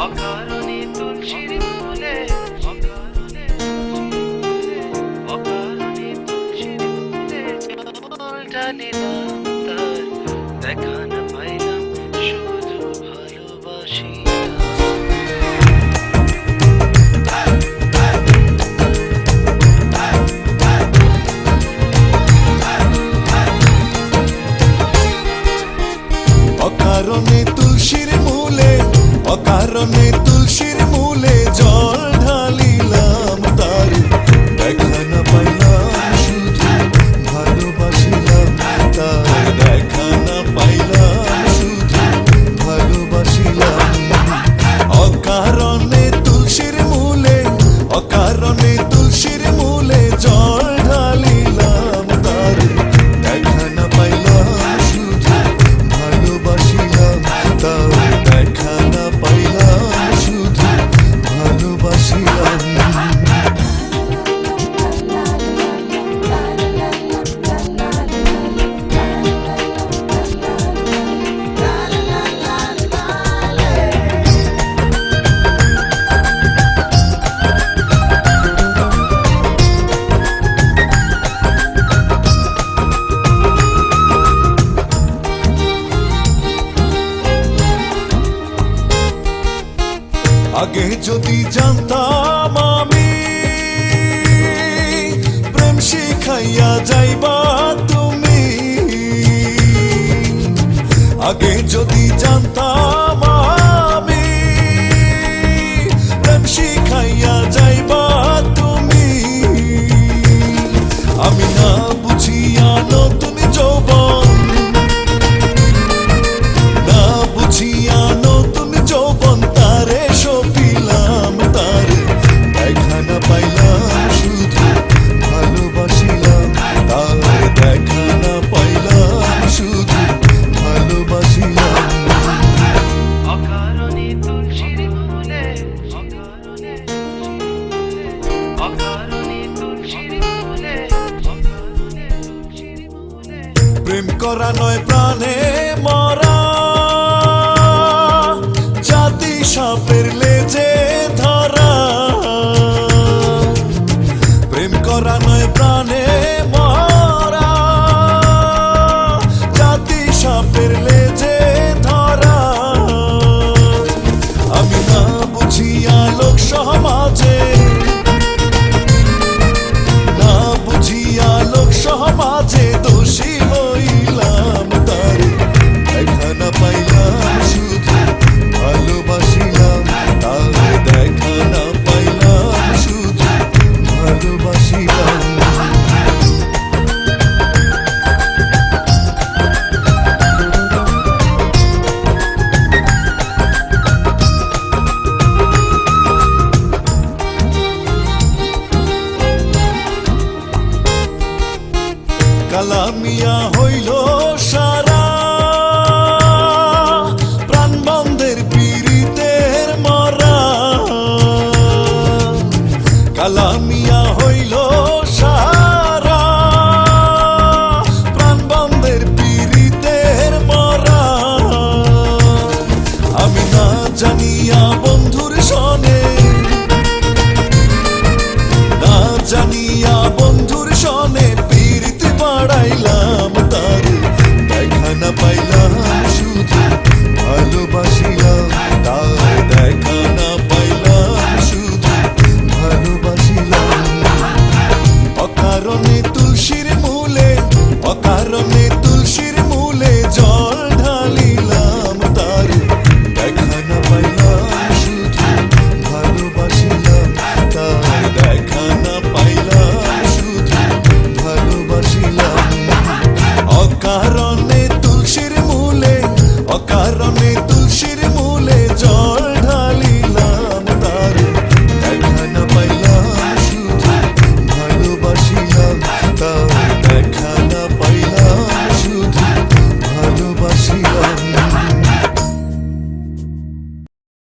অকারণে তুলসীর মূলে অকারণে তুলসীর মূলে জল ঢালিলাম তার দেখা না পাইলাম শুধু ভালোবাসিলাম। অকারণে তুলসীর মূলে অকারণে তুলসীর মূলে জল ঢালিলাম তার দেখা না পাইলাম শুধু ভালোবাসিলাম তার দেখা না পাইলাম শুধু ভালোবাসিলাম। অকারণে তুলসীর মূলে অকারণে তুলসীর মূলে জল ঢালিলাম তার দেখা না পাইলাম শুধু ভালোবাসিলাম তার দেখা না পাইলাম শুধু ভালোবাসিলাম। আগে যদি জানতাম আমি প্রেম শিখাইয়া যাইবা তুমি, আগে যদি জানতাম আমি প্রেম শিখাইয়া যাইবা তুমি, আমি না বুঝিয়া নতুন যৌবন না বুঝিয়া নতুন যৌবন তারে সপিলাম তার দেখা না পাইলাম শুধু ভালোবাসিলাম তার দেখা না পাইলাম শুধু ভালোবাসিলাম। অকারণে তুলসীর মূলে অকারণে তুলসীর মূলে প্রেম করা নয় প্রাণে মরা জাতি সাপের লেজে ধরা, প্রেম করা নয় প্রাণে মরা জাতি সাপের লেজে ধরা, আমি না বুঝিয়া লোক সমাজে না বুঝিয়া লোক সমাজে দোষী হইলাম তার দেখা না পাইলাম শুধু ভালোবাসিলাম তার দেখা না পাইলাম শুধু ভালোবাসিলাম। কালামিয়া হইল সারা প্রাণবন্ধের পীড়িতের মরা, কালামিয়া হইল সারা প্রাণবন্ধের পীড়িতের মরা, আমি না জানিয়া বন্ধু